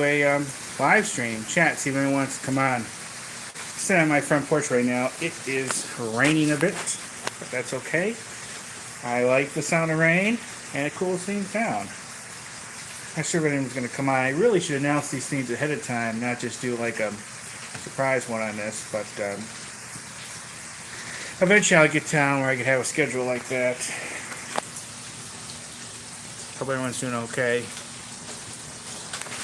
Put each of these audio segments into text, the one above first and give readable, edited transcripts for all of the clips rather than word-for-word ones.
a live stream chat, see if anyone wants to come on. Sitting on my front porch right now. It is raining a bit, but that's okay. I like the sound of rain, and it cools things down. Not sure if anyone's going to come on. I really should announce these things ahead of time, not just do like a surprise one on this, but eventually I'll get down where I can have a schedule like that. Hope everyone's doing okay.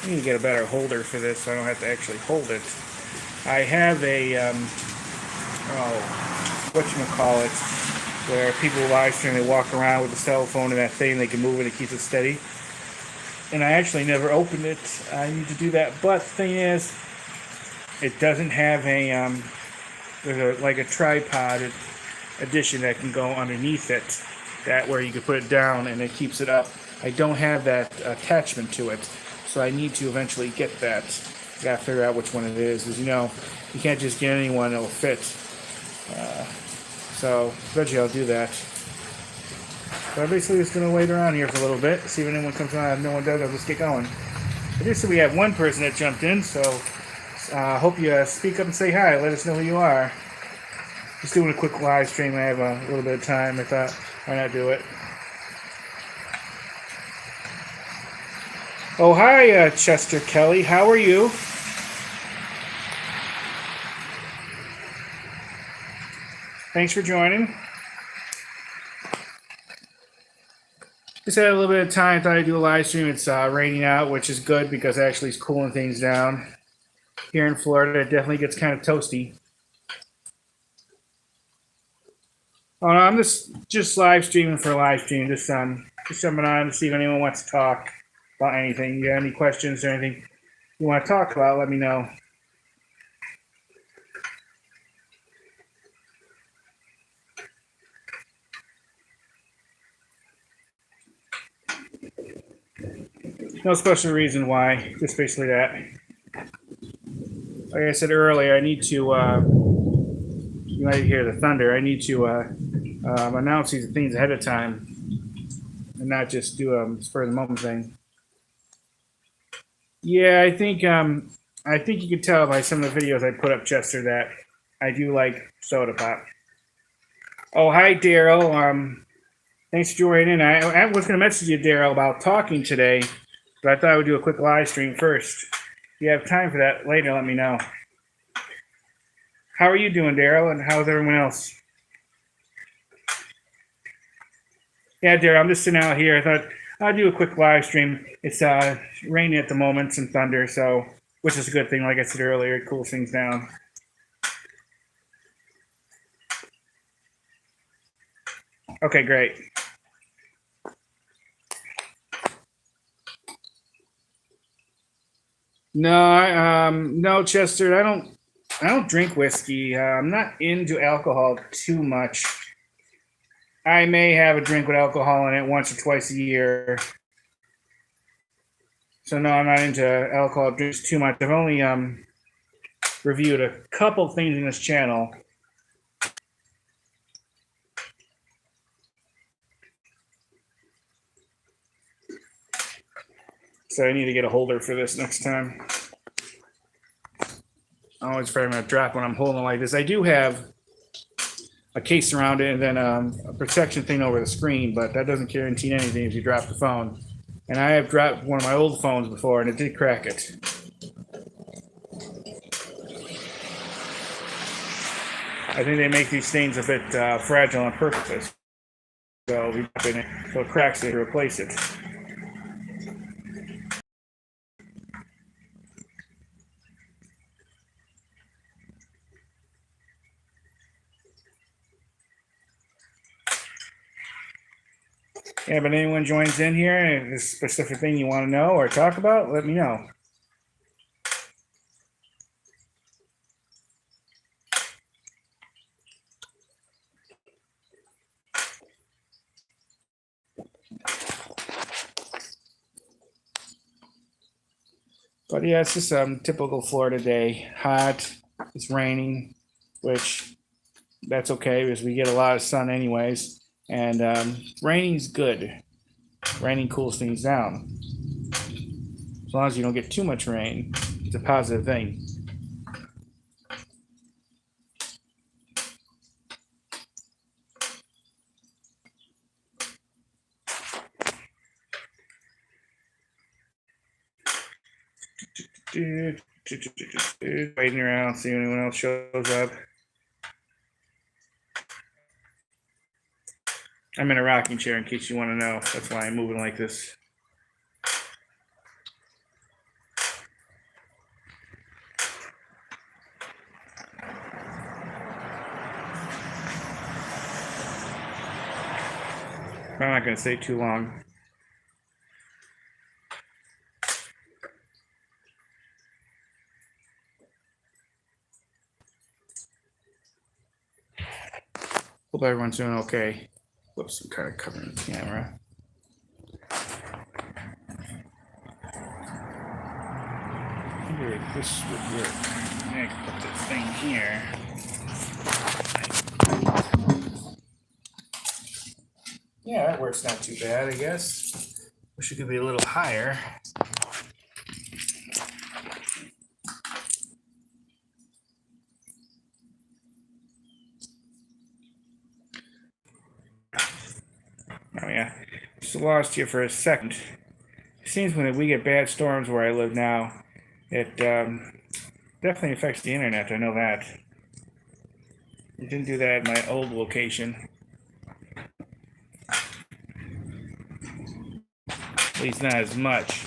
I need to get a better holder for this so I don't have to actually hold it. I have a, whatchamacallit, where people live stream, they walk around with a cell phone and that thing, they can move it, it keeps it steady. And I actually never opened it. I need to do that. But the thing is, it doesn't have a, there's like a tripod addition that can go underneath it, that where you can put it down and it keeps it up. I don't have that attachment to it. So I need to eventually get that. Gotta figure out which one it is. As you know, you can't just get anyone that'll fit. So eventually I'll do that. But I'm basically just gonna wait around here for a little bit, see if anyone comes on. If no one does, I'll just get going. I just said we have one person that jumped in, so hope you speak up and say hi. Let us know who you are. Just doing a quick live stream. I have a little bit of time. I thought, why not do it? Oh, hi, Chester Kelly. How are you? Thanks for joining. Just had a little bit of time. Thought I'd do a live stream. It's raining out, which is good because actually it's cooling things down. Here in Florida, it definitely gets kind of toasty. Oh, no, I'm just live streaming for a live stream. Just jumping on to see if anyone wants to talk about anything. You got any questions or anything you want to talk about, let me know. No special reason why, just basically that. Like I said earlier, I need to, you might hear the thunder, I need to announce these things ahead of time and not just do a spur of the moment thing. Yeah, I think you can tell by some of the videos I put up, Chester, that I do like soda pop. Oh, hi, Daryl. Thanks for joining in. I was going to message you, Daryl, about talking today, but I thought I would do a quick live stream first. If you have time for that later, let me know. How are you doing, Daryl, and how's everyone else? Yeah, Daryl, I'm just sitting out here. I thought I'll do a quick live stream. It's raining at the moment, some thunder, so which is a good thing. Like I said earlier, it cools things down. Okay, great. No, no, Chester. I don't drink whiskey. I'm not into alcohol too much. I may have a drink with alcohol in it once or twice a year. So no, I'm not into alcohol drinks too much. I've only reviewed a couple things in this channel. So I need to get a holder for this next time. I'm always afraid I'm going to drop when I'm holding it like this. I do have a case around it and then a protection thing over the screen, but that doesn't guarantee anything if you drop the phone. And I have dropped one of my old phones before, and it did crack it. I think they make these things a bit fragile on purpose. So it cracks it to replace it. Yeah, but anyone joins in here and there's a specific thing you want to know or talk about, let me know. But yeah, it's just a typical Florida day. Hot, it's raining, which that's okay because we get a lot of sun anyways. And raining's good. Raining cools things down. As long as you don't get too much rain, it's a positive thing. Waiting around, see if anyone else shows up. I'm in a rocking chair in case you want to know. That's why I'm moving like this. I'm not going to stay too long. Hope everyone's doing okay. Whoops, I'm kind of covering the camera. Maybe this would work. I can put this thing here. Yeah, that works not too bad, I guess. Wish it could be a little higher. Oh yeah, just lost you for a second. It seems when we get bad storms where I live now, it definitely affects the internet. I know that. It didn't do that at my old location. At least not as much.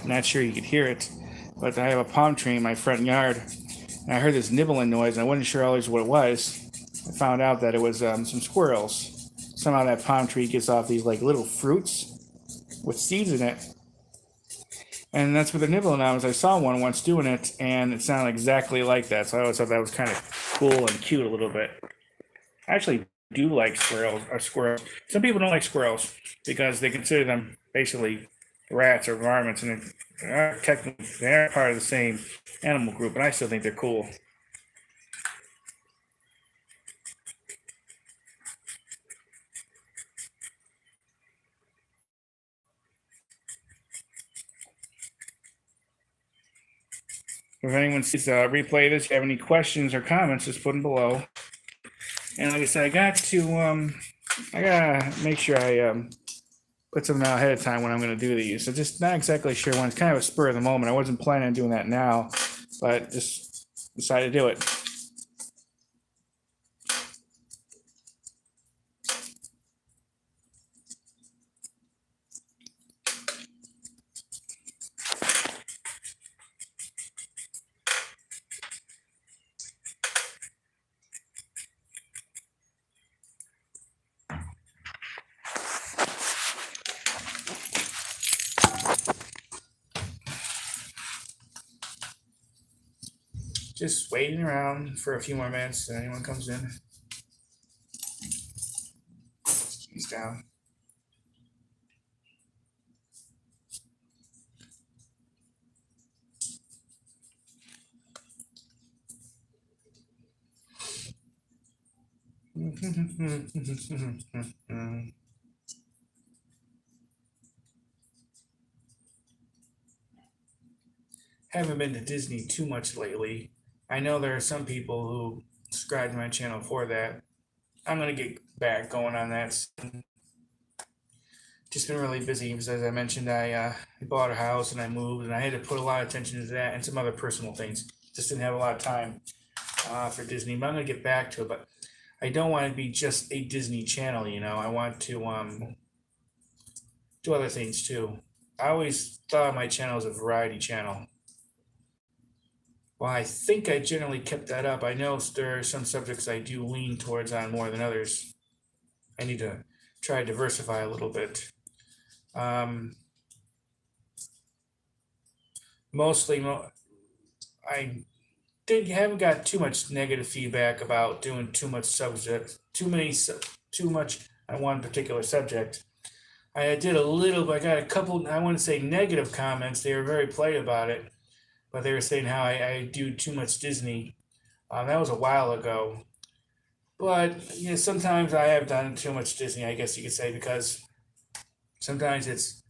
I'm not sure you could hear it, but I have a palm tree in my front yard, and I heard this nibbling noise, and I wasn't sure always what it was. I found out that it was some squirrels. Somehow that palm tree gets off these like little fruits with seeds in it. And that's what they're nibbling on. I saw one once doing it, and it sounded exactly like that. So I always thought that was kind of cool and cute a little bit. I actually do like squirrels. Some people don't like squirrels because they consider them basically rats or varmints, and they're part of the same animal group, and I still think they're cool. If anyone sees replay this, if you have any questions or comments, just put them below. And like I said, I gotta make sure I put something out ahead of time when I'm going to do these. So just not exactly sure when. It's kind of a spur of the moment. I wasn't planning on doing that now, but just decided to do it. Just waiting around for a few more minutes till anyone comes in. He's down. Haven't been to Disney too much lately. I know there are some people who subscribe to my channel for that. I'm gonna get back going on that soon. Just been really busy because, as I mentioned, I bought a house and I moved, and I had to put a lot of attention to that and some other personal things. Just didn't have a lot of time for Disney, but I'm gonna get back to it. But I don't want to be just a Disney channel, you know. I want to do other things too. I always thought my channel was a variety channel. Well, I think I generally kept that up. I know there are some subjects I do lean towards on more than others. I need to try to diversify a little bit. Mostly, I haven't got too much negative feedback about doing too much on one particular subject. I did a little, but I got a couple, I wouldn't say negative comments. They were very polite about it, but they were saying how I do too much Disney. That was a while ago. But sometimes I have done too much Disney, I guess you could say, because sometimes it's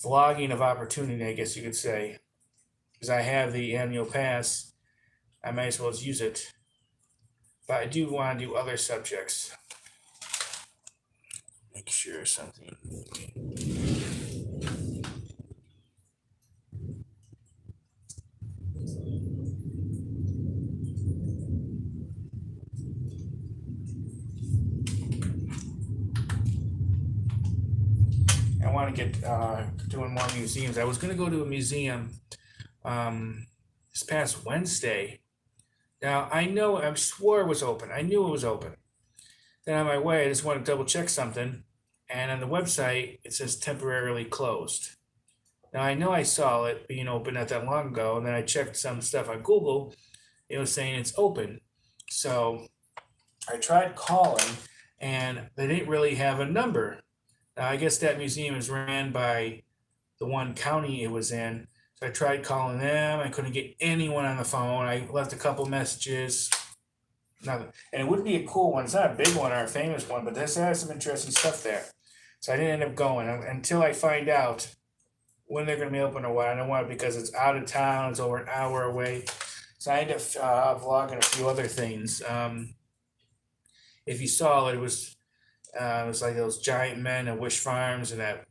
vlogging of opportunity, I guess you could say. Because I have the annual pass, I might as well use it. But I do want to do other subjects. Make sure something. I want to get doing more museums. I was going to go to a museum this past Wednesday. Now, I swore it was open. I knew it was open. Then on my way, I just want to double check something. And on the website, it says temporarily closed. Now, I know I saw it being open not that long ago. And then I checked some stuff on Google. It was saying it's open. So I tried calling, and they didn't really have a number. Now, I guess that museum is ran by the one county it was in. So I tried calling them. I couldn't get anyone on the phone. I left a couple messages. Nothing. And it would be a cool one. It's not a big one or a famous one, but this has some interesting stuff there. So I didn't end up going until I find out when they're going to be open or what. I don't want it because it's out of town. It's over an hour away. So I ended up vlogging a few other things. If you saw it, it was like those giant men at Wish Farms and that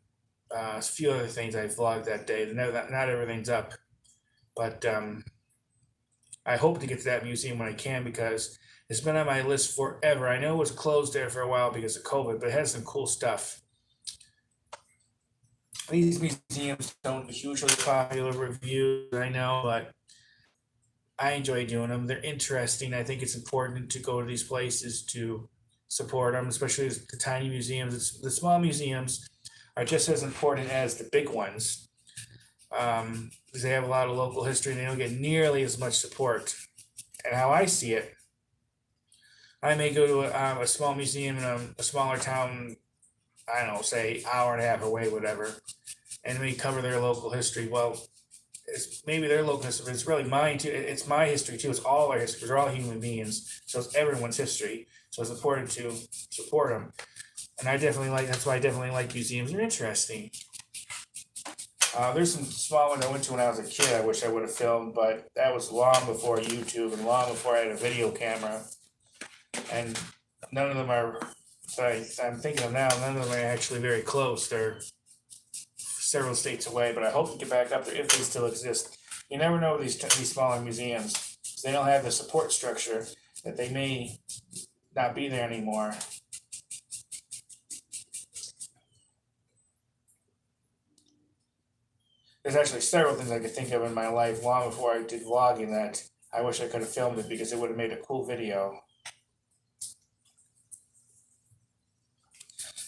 a few other things I vlogged that day. Not everything's up, but I hope to get to that museum when I can because it's been on my list forever. I know it was closed there for a while because of COVID, but it has some cool stuff. These museums don't hugely popular reviews, I know, but I enjoy doing them. They're interesting. I think it's important to go to these places to support them, especially the tiny museums. The small museums are just as important as the big ones because they have a lot of local history and they don't get nearly as much support. And how I see it, I may go to a small museum in a smaller town, I don't know, say hour and a half away, whatever, and may cover their local history. Well, it's maybe their local history, but it's really mine too. It's my history too. It's all our history. We're all human beings, so it's everyone's history. So it's important to support them. And that's why I definitely like museums. They're interesting. There's some small ones I went to when I was a kid. I wish I would have filmed, but that was long before YouTube and long before I had a video camera. And none of them are. I'm thinking of now. None of them are actually very close. They're several states away. But I hope to get back up there if they still exist. You never know with these smaller museums. They don't have the support structure that they may not be there anymore. There's actually several things I could think of in my life long before I did vlogging that I wish I could have filmed it because it would have made a cool video.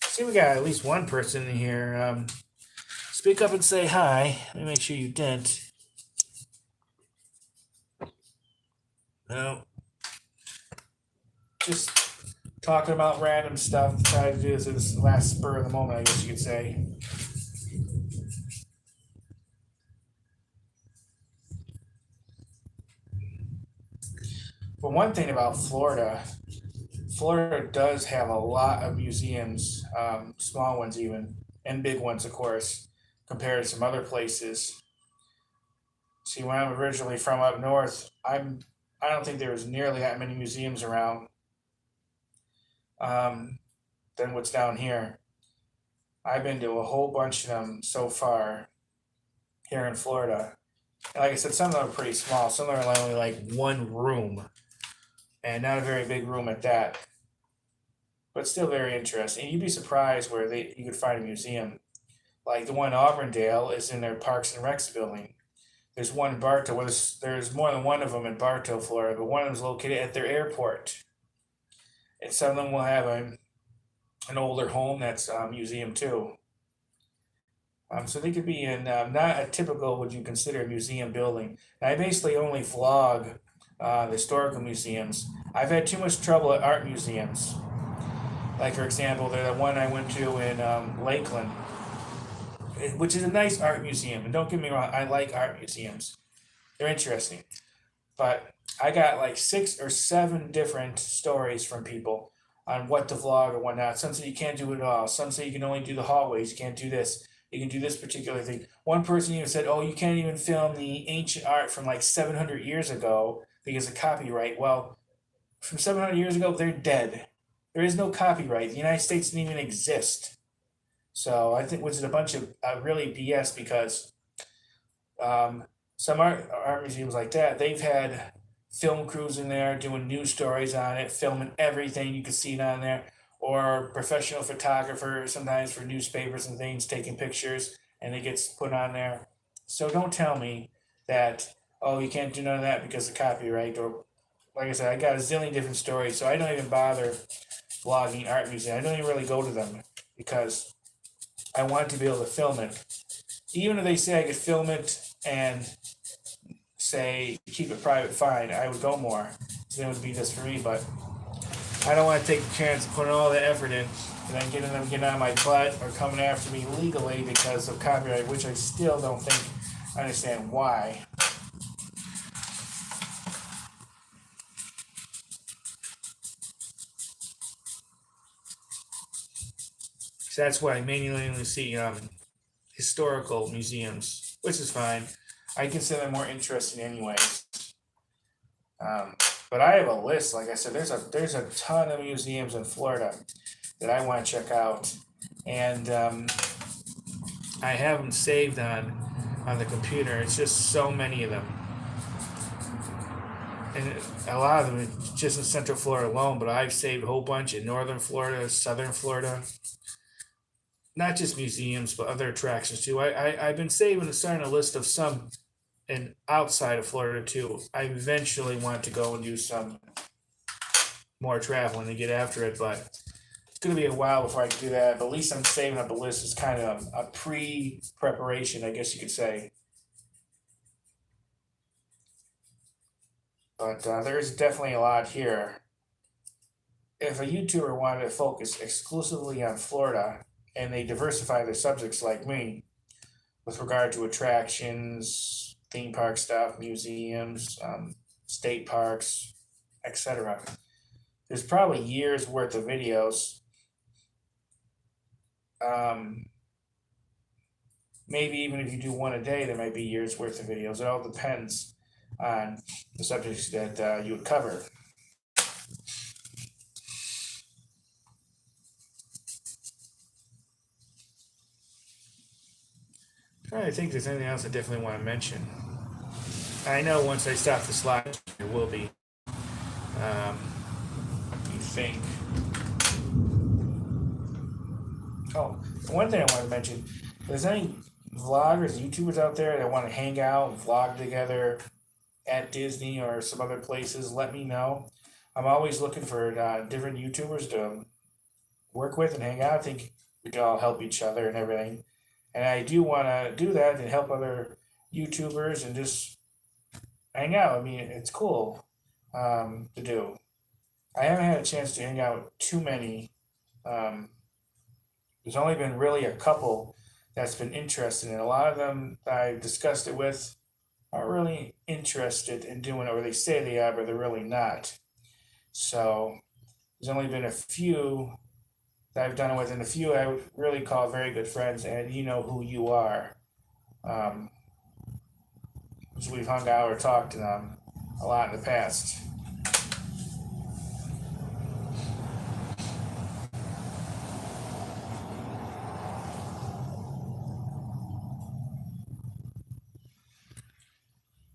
See, we got at least one person in here. Speak up and say hi. Let me make sure you didn't. No. Just talking about random stuff. Try to do this at this last spur of the moment, I guess you could say. But one thing about Florida does have a lot of museums, small ones even, and big ones, of course, compared to some other places. See, when I'm originally from up north, I don't think there was nearly that many museums around than what's down here. I've been to a whole bunch of them so far here in Florida. And like I said, some of them are pretty small. Some of them are only like one room, and not a very big room at that. But still very interesting. You'd be surprised where you could find a museum. Like the one in Auburndale is in their Parks and Recs building. There's one in Bartow. Well, there's more than one of them in Bartow, Florida, but one of them is located at their airport. And some of them will have an older home that's a museum too. So they could be in not a typical what you consider a museum building. And I basically only vlog the historical museums. I've had too much trouble at art museums. Like, for example, the one I went to in Lakeland, which is a nice art museum. And don't get me wrong, I like art museums. They're interesting. But I got like 6 or 7 different stories from people on what to vlog or whatnot. Some say you can't do it at all. Some say you can only do the hallways. You can't do this. You can do this particular thing. One person even said, "Oh, you can't even film the ancient art from like 700 years ago because of copyright." Well, from 700 years ago, they're dead. There is no copyright. The United States didn't even exist. So I think which is a bunch of really BS because um, some art museums like that, they've had film crews in there doing news stories on it, filming everything. You can see it on there. Or professional photographers, sometimes for newspapers and things, taking pictures, and it gets put on there. So don't tell me that, oh, you can't do none of that because of copyright. Or, like I said, I got a zillion different stories, so I don't even bother vlogging art museums. I don't even really go to them because I want to be able to film it. Even if they say I could film it and say keep it private, fine, I would go more. So it would be this for me, but I don't want to take the chance of putting all the effort in and then getting them getting on my butt or coming after me legally because of copyright, which I still don't think I understand why. So that's why I mainly see historical museums, which is fine. I consider them more interesting anyways. Um, but I have a list. Like I said, there's a ton of museums in Florida that I want to check out, and I have them saved on the computer. It's just so many of them, and a lot of them just in Central Florida alone. But I've saved a whole bunch in Northern Florida, Southern Florida. Not just museums, but other attractions too. I've been saving starting a list of some and outside of Florida too. I eventually want to go and do some more traveling to get after it, but it's going to be a while before I can do that. But at least I'm saving up a list as kind of a pre-preparation, I guess you could say. But there's definitely a lot here. If a YouTuber wanted to focus exclusively on Florida and they diversify their subjects like me with regard to attractions, theme park stuff, museums, state parks, etc., there's probably years worth of videos. Um, Maybe even if you do one a day, there might be years worth of videos. It all depends on the subjects that you would cover. I think there's anything else I definitely want to mention. I know once I stop the slide, there will be. You think? Oh, one thing I want to mention: if there's any vloggers, YouTubers out there that want to hang out, and vlog together at Disney or some other places, let me know. I'm always looking for different YouTubers to work with and hang out. I think we can all help each other and everything. And I do want to do that and help other YouTubers and just hang out. I mean, it's cool to do. I haven't had a chance to hang out too many. Um, there's only been really a couple that's been interested in. A lot of them I've discussed it with aren't really interested in doing it, or they say they are, but they're really not. So there's only been a few that I've done it with, and a few I would really call very good friends, and you know who you are. Um, so we've hung out or talked to them a lot in the past.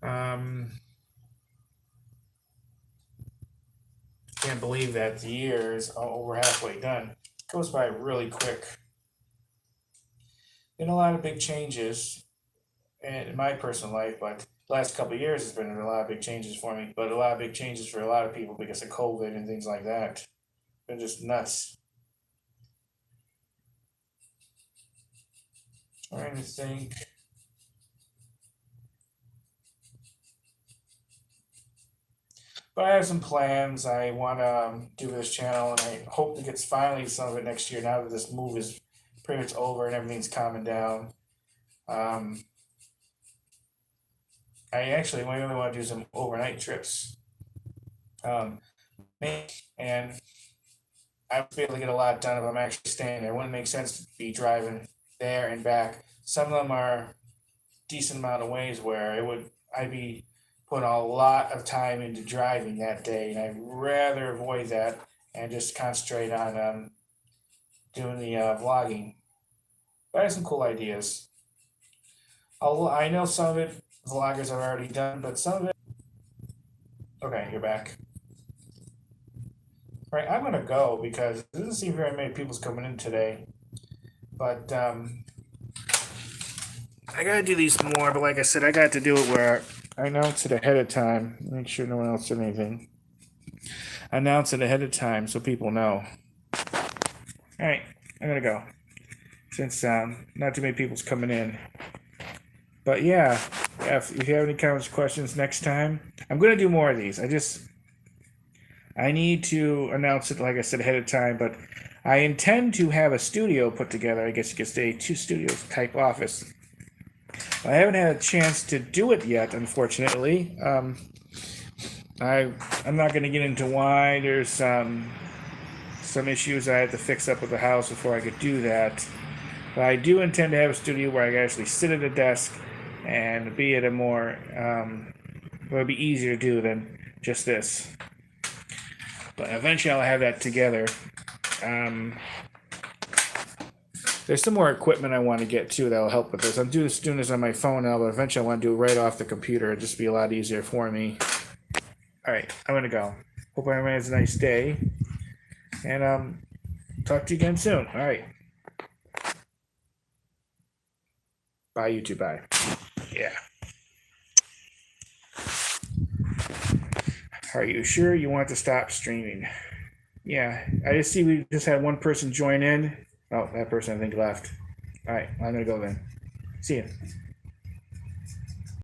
Um, can't believe that the year is over halfway done. It goes by really quick. Been a lot of big changes in my personal life, but the last couple of years has been a lot of big changes for me. But a lot of big changes for a lot of people because of COVID and things like that. Been just nuts. Trying to think. But I have some plans I want to do with this channel, and I hope to get finally some of it next year. Now that this move is pretty much over and everything's calming down, um, I actually really want to do some overnight trips And I would be able to get a lot done if I'm actually staying there. It wouldn't make sense to be driving there and back. Some of them are decent amount of ways where I'd be putting a lot of time into driving that day, and I'd rather avoid that and just concentrate on doing the vlogging. But I have some cool ideas. I know some of it vloggers have already done, but some of it. Okay, you're back. Right, I'm gonna go because there doesn't seem very many people's coming in today. But I gotta do these more. But like I said, I got to do it where I announce it ahead of time. Make sure no one else did anything. Announce it ahead of time so people know. All right, I'm gonna go since not too many people's coming in. But yeah, if you have any comments, questions next time, I'm gonna do more of these. I need to announce it, like I said, ahead of time, but I intend to have a studio put together. I guess you could say 2 studios type office. I haven't had a chance to do it yet, unfortunately. I'm not going to get into why. There's some issues I had to fix up with the house before I could do that. But I do intend to have a studio where I can actually sit at a desk and be at a more, it would be easier to do than just this. But eventually I'll have that together. There's some more equipment I want to get too that'll help with this. I'm doing this on my phone now, but eventually I want to do it right off the computer. It'll just be a lot easier for me. All right, I'm going to go. Hope everyone has a nice day. And talk to you again soon. All right. Bye, YouTube. Bye. Yeah. Are you sure you want to stop streaming? Yeah. I just see we just had one person join in. Oh, that person I think left. All right. I'm going to go then. See you.